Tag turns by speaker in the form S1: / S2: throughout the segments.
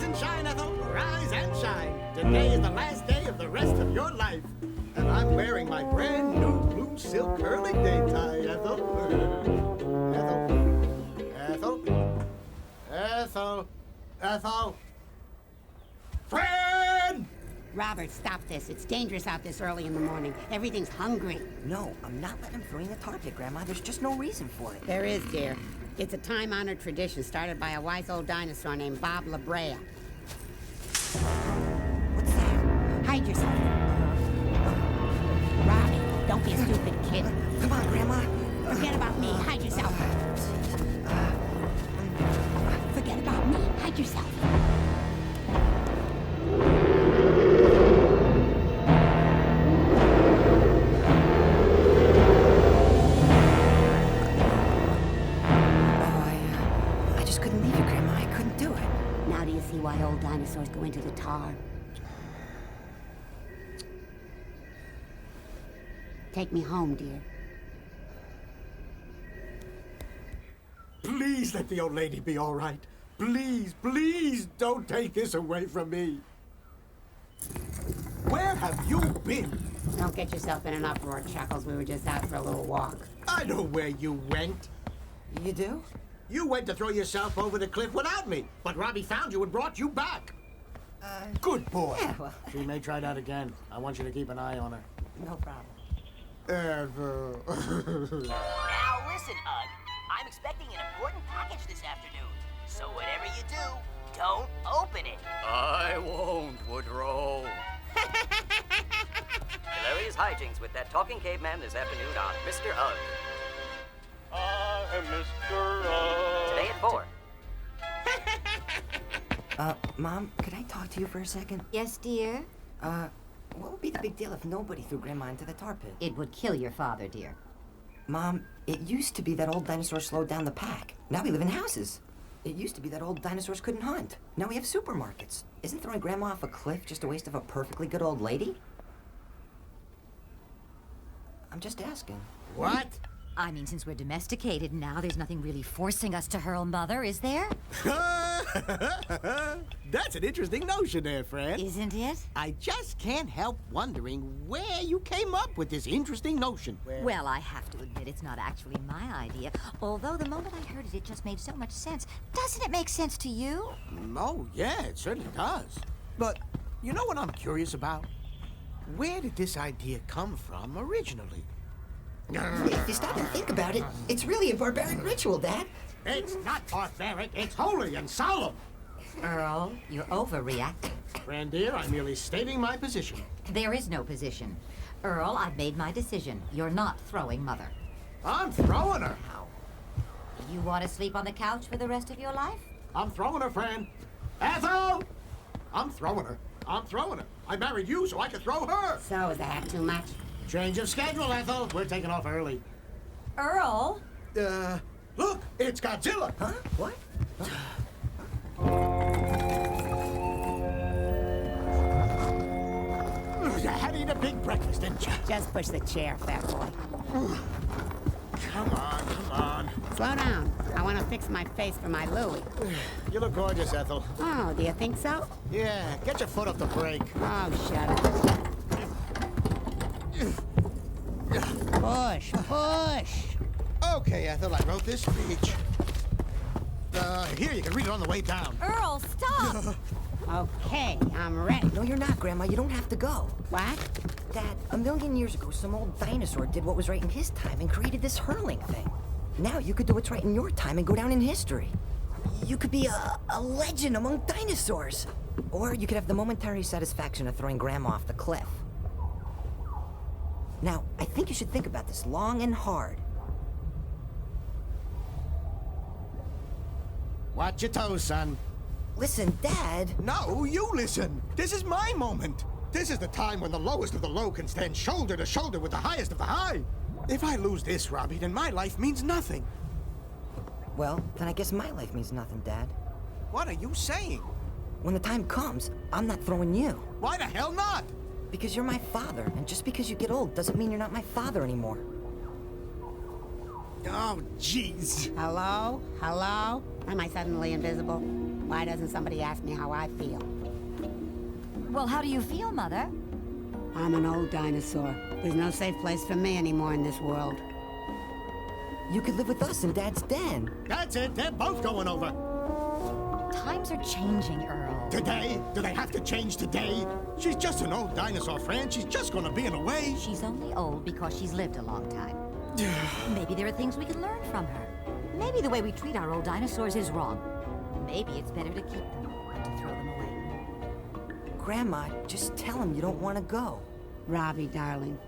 S1: and shine, Ethel. Rise and shine. Today is the last day of the rest of your life. And I'm wearing my brand new blue silk Hurling day tie, Ethel. Ethel. Friend!
S2: Robert, stop this. It's dangerous out this early in the morning. Everything's hungry.
S3: No, I'm not letting him throw you in the tar pit, Grandma. There's just no reason for it.
S2: There is, dear. It's a time-honored tradition started by a wise old dinosaur named Bob La Brea.
S3: What's that?
S2: Hide yourself. Robbie, don't be a stupid kid.
S3: Come on, Grandma.
S2: Forget about me. Hide yourself. Forget about me. Hide yourself.
S3: I just couldn't leave you, Grandma. I couldn't do it.
S2: Now do you see why old dinosaurs go into the tar? Take me home, dear.
S1: Please let the old lady be all right. Please don't take this away from me. Where have you been?
S2: Don't get yourself in an uproar, Chuckles. We were just out for a little walk.
S1: I know where you went.
S3: You do?
S1: You went to throw yourself over the cliff without me, but Robbie found you and brought you back. Good boy.
S3: Yeah, well...
S1: She may try that again. I want you to keep an eye on her.
S3: No problem.
S1: Ever.
S4: Now listen, Ugg. I'm expecting an important package this afternoon. So whatever you do, don't open it.
S5: I won't, Woodrow. Hilarious hijinks with that talking caveman this afternoon on Mr. Ugg.
S6: I'm Mr. Ugg.
S5: Today at 4.
S3: Mom, could I talk to you for a second?
S2: Yes, dear?
S3: What would be the big deal if nobody threw Grandma into the tar pit?
S2: It would kill your father, dear.
S3: Mom, it used to be that old dinosaurs slowed down the pack. Now we live in houses. It used to be that old dinosaurs couldn't hunt. Now we have supermarkets. Isn't throwing Grandma off a cliff just a waste of a perfectly good old lady? I'm just asking.
S1: What?
S7: I mean, since we're domesticated now, there's nothing really forcing us to hurl Mother, is there?
S1: That's an interesting notion there, friend.
S7: Isn't it?
S1: I just can't help wondering where you came up with this interesting notion.
S7: Well, I have to admit it's not actually my idea. Although the moment I heard it, it just made so much sense. Doesn't it make sense to you?
S1: Oh, yeah, it certainly does. But you know what I'm curious about? Where did this idea come from originally?
S3: If you stop and think about it, it's really a barbaric ritual, Dad.
S1: It's not barbaric, it's holy and solemn.
S7: Earl, you're overreacting.
S1: Friend dear, I'm merely stating my position.
S7: There is no position. Earl, I've made my decision. You're not throwing Mother.
S1: I'm throwing her.
S7: You want to sleep on the couch for the rest of your life?
S1: I'm throwing her, friend. Ethel! I'm throwing her. I'm throwing her. I married you so I could throw her.
S2: So, is that too much?
S1: Change of schedule, Ethel. We're taking off early.
S7: Earl?
S1: Look, it's Godzilla.
S3: Huh? What?
S1: You had to eat a big breakfast, didn't you?
S2: Just push the chair, fat boy.
S1: Come on.
S2: Slow down. I want to fix my face for my Louie.
S1: You look gorgeous, Ethel.
S2: Oh, do you think so?
S1: Yeah, get your foot off the brake.
S2: Oh, shut up. Push.
S1: Okay, Ethel, I wrote this speech. Here, you can read it on the way down.
S7: Earl, stop!
S2: Okay, I'm ready.
S3: No, you're not, Grandma. You don't have to go.
S2: What?
S3: Dad, 1,000,000 years ago, some old dinosaur did what was right in his time and created this hurling thing. Now you could do what's right in your time and go down in history. You could be a legend among dinosaurs. Or you could have the momentary satisfaction of throwing Grandma off the cliff. Now, I think you should think about this long and hard.
S1: Watch your toes, son.
S3: Listen, Dad.
S1: No, you listen. This is my moment. This is the time when the lowest of the low can stand shoulder to shoulder with the highest of the high. If I lose this, Robbie, then my life means nothing.
S3: Well, then I guess my life means nothing, Dad.
S1: What are you saying?
S3: When the time comes, I'm not throwing you.
S1: Why the hell not?
S3: Because you're my father, and just because you get old doesn't mean you're not my father anymore.
S1: Oh, jeez.
S2: Hello? Am I suddenly invisible? Why doesn't somebody ask me how I feel?
S7: Well, how do you feel, Mother?
S2: I'm an old dinosaur. There's no safe place for me anymore in this world.
S3: You could live with us in Dad's den.
S1: That's it. They're both going over.
S7: Times are changing, Earl.
S1: Today? Do they have to change today? She's just an old dinosaur, Fran. She's just gonna be in a way.
S7: She's only old because she's lived a long time. Maybe there are things we can learn from her. Maybe the way we treat our old dinosaurs is wrong. Maybe it's better to keep them than to throw them away.
S3: Grandma, just tell him you don't want to go.
S2: Robbie, darling,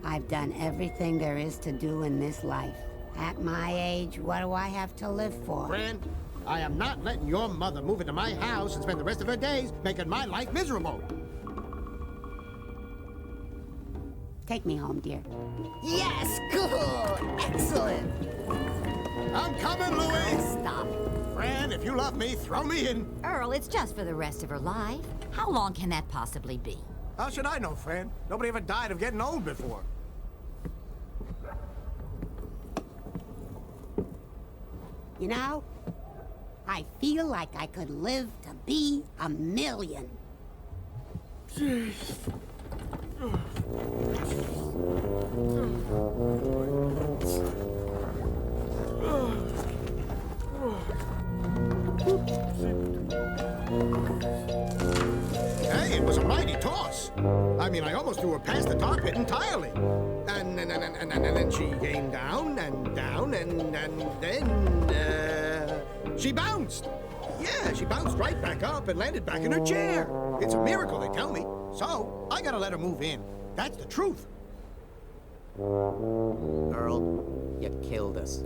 S2: I've done everything there is to do in this life. At my age, what do I have to live for?
S1: Fran, I am not letting your mother move into my house and spend the rest of her days making my life miserable.
S2: Take me home, dear.
S3: Yes, cool, excellent.
S1: I'm coming, Louie.
S7: Stop.
S1: Fran, if you love me, throw me in.
S7: Earl, it's just for the rest of her life. How long can that possibly be?
S1: How should I know, Fran? Nobody ever died of getting old before.
S2: You know, I feel like I could live to be 1,000,000.
S1: Hey, it was a mighty toss. I mean, I almost threw her past the tar pit entirely. And then she came down, and then she bounced. Yeah, she bounced right back up and landed back in her chair. It's a miracle, they tell me. So, I gotta let her move in. That's the truth.
S5: Earl, you killed us.